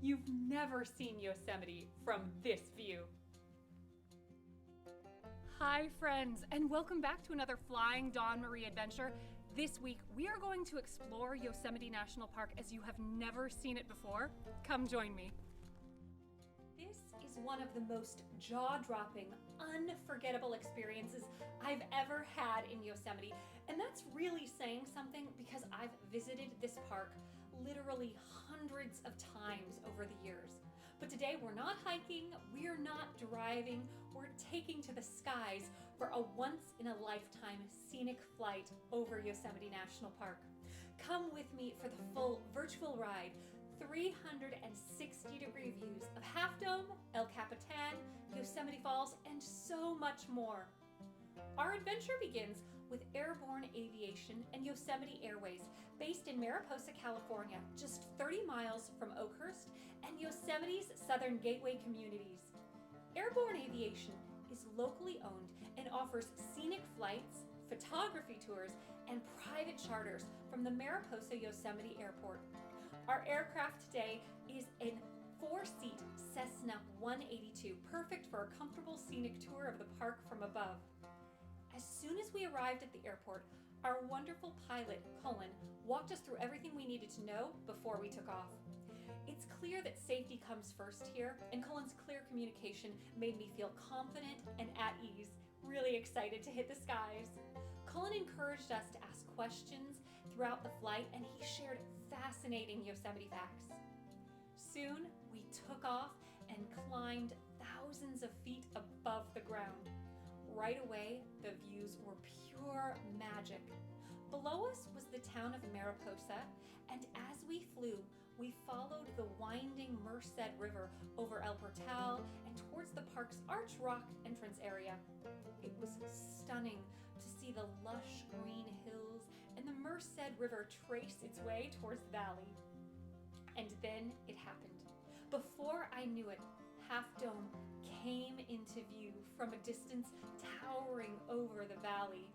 You've never seen Yosemite from this view. Hi friends, and welcome back to another Flying Dawn Marie adventure. This week, we are going to explore Yosemite National Park as you have never seen it before. Come join me. This is one of the most jaw-dropping, unforgettable experiences I've ever had in Yosemite. And that's really saying something because I've visited this park literally hundreds of times over the years. But today we're not hiking, we're not driving, we're taking to the skies for a once-in-a-lifetime scenic flight over Yosemite National Park. Come with me for the full virtual ride, 360-degree views of Half Dome, El Capitan, Yosemite Falls, and so much more. Our adventure begins with Airborrn Aviation and Yosemite Airways, based in Mariposa, California, just 30 miles from Oakhurst and Yosemite's Southern Gateway communities. Airborrn Aviation is locally owned and offers scenic flights, photography tours, and private charters from the Mariposa Yosemite Airport. Our aircraft today is a 4-seat Cessna 182, perfect for a comfortable scenic tour of the park from above. As soon as we arrived at the airport, our wonderful pilot, Cullen, walked us through everything we needed to know before we took off. It's clear that safety comes first here, and Cullen's clear communication made me feel confident and at ease, really excited to hit the skies. Cullen encouraged us to ask questions throughout the flight, and he shared fascinating Yosemite facts. Soon, we took off and climbed thousands of feet above the ground. Right away, the views were pure magic. Below us was the town of Mariposa, and as we flew, we followed the winding Merced River over El Portal and towards the park's arch rock entrance area. It was stunning to see the lush green hills and the Merced River trace its way towards the valley. And then it happened. Before I knew it, Half Dome came into view from a distance, towering over the valley.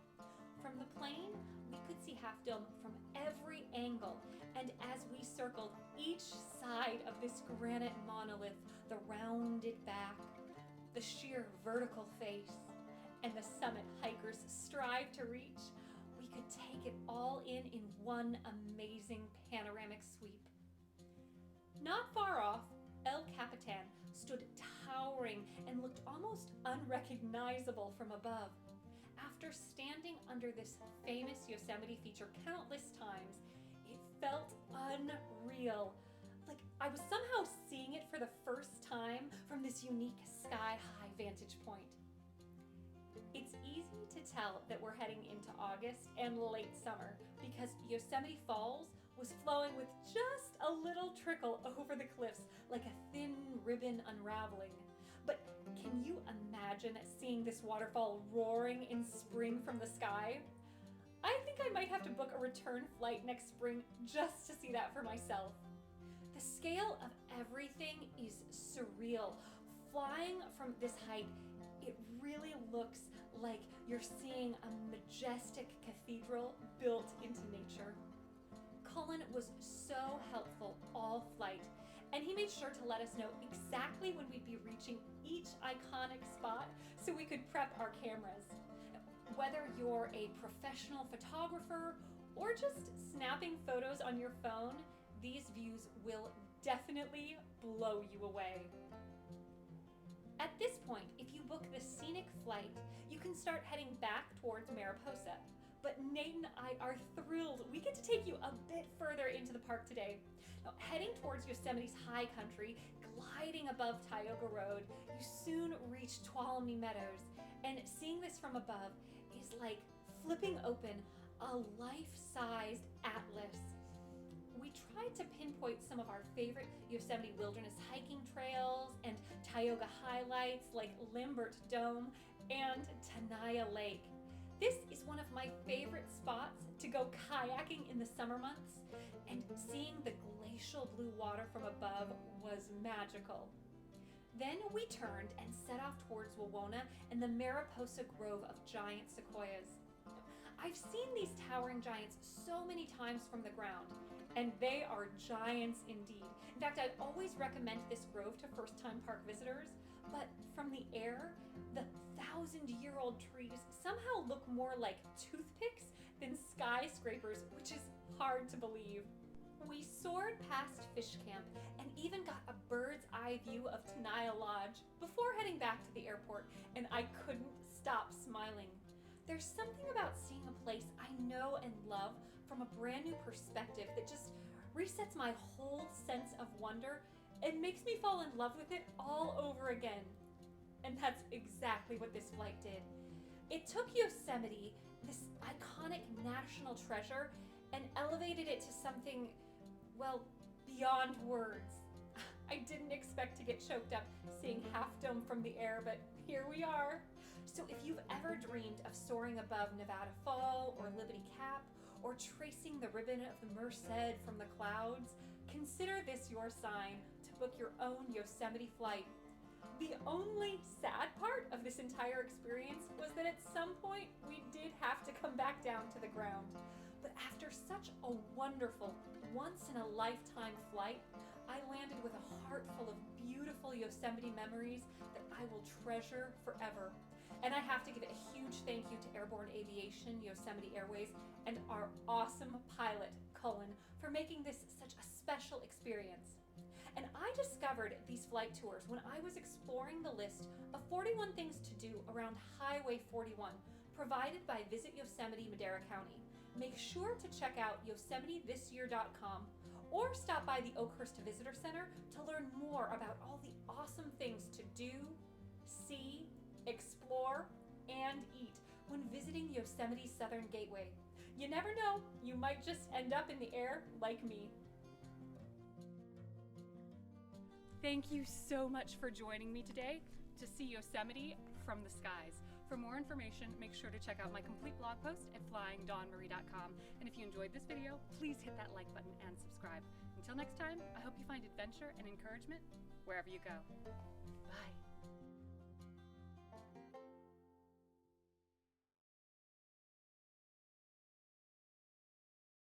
From the plane, we could see Half Dome from every angle, and as we circled each side of this granite monolith, the rounded back, the sheer vertical face, and the summit hikers strive to reach, we could take it all in one amazing panoramic sweep. Not far off, El Capitan stood towering and looked almost unrecognizable from above. After standing under this famous Yosemite feature countless times, it felt unreal. Like I was somehow seeing it for the first time from this unique sky-high vantage point. It's easy to tell that we're heading into August and late summer because Yosemite Falls was flowing with just a little trickle over the cliffs like a thin ribbon unraveling. But can you imagine seeing this waterfall roaring in spring from the sky? I think I might have to book a return flight next spring just to see that for myself. The scale of everything is surreal. Flying from this height, it really looks like you're seeing a majestic cathedral built into nature. Cullen was so helpful all flight, and he made sure to let us know exactly when we'd be reaching each iconic spot so we could prep our cameras. Whether you're a professional photographer or just snapping photos on your phone, these views will definitely blow you away. At this point, if you book the scenic flight, you can start heading back towards Mariposa. But Nate and I are thrilled we get to take you a bit further into the park today. Now, heading towards Yosemite's high country, gliding above Tioga Road, you soon reach Tuolumne Meadows. And seeing this from above is like flipping open a life-sized atlas. We tried to pinpoint some of our favorite Yosemite wilderness hiking trails and Tioga highlights like Lambert Dome and Tenaya Lake. This is one of my favorite spots to go kayaking in the summer months, and seeing the glacial blue water from above was magical. Then we turned and set off towards Wawona and the Mariposa Grove of giant sequoias. I've seen these towering giants so many times from the ground, and they are giants indeed. In fact, I'd always recommend this grove to first-time park visitors, but from the air, the 1,000-year-old trees somehow look more like toothpicks than skyscrapers, which is hard to believe. We soared past Fish Camp and even got a bird's eye view of Tenaya Lodge before heading back to the airport, and I couldn't stop smiling. There's something about seeing a place I know and love from a brand new perspective that just resets my whole sense of wonder and makes me fall in love with it all over again. And that's exactly what this flight did. It took Yosemite, this iconic national treasure, and elevated it to something, well, beyond words. I didn't expect to get choked up seeing Half Dome from the air, but here we are. So if you've ever dreamed of soaring above Nevada Fall or Liberty Cap, or tracing the ribbon of the Merced from the clouds, consider this your sign to book your own Yosemite flight. The only sad part of this entire experience was that at some point we did have to come back down to the ground. But after such a wonderful, once-in-a-lifetime flight, I landed with a heart full of beautiful Yosemite memories that I will treasure forever. And I have to give a huge thank you to Airborrn Aviation, Yosemite Airways, and our awesome pilot, Cullen, for making this such a special experience. And I discovered these flight tours when I was exploring the list of 41 things to do around Highway 41, provided by Visit Yosemite Madera County. Make sure to check out YosemiteThisYear.com or stop by the Oakhurst Visitor Center to learn more about all the awesome things to do, see, explore, and eat when visiting Yosemite's Southern Gateway. You never know, you might just end up in the air like me. Thank you so much for joining me today to see Yosemite from the skies. For more information, make sure to check out my complete blog post at flyingdawnmarie.com. And if you enjoyed this video, please hit that like button and subscribe. Until next time, I hope you find adventure and encouragement wherever you go. Bye.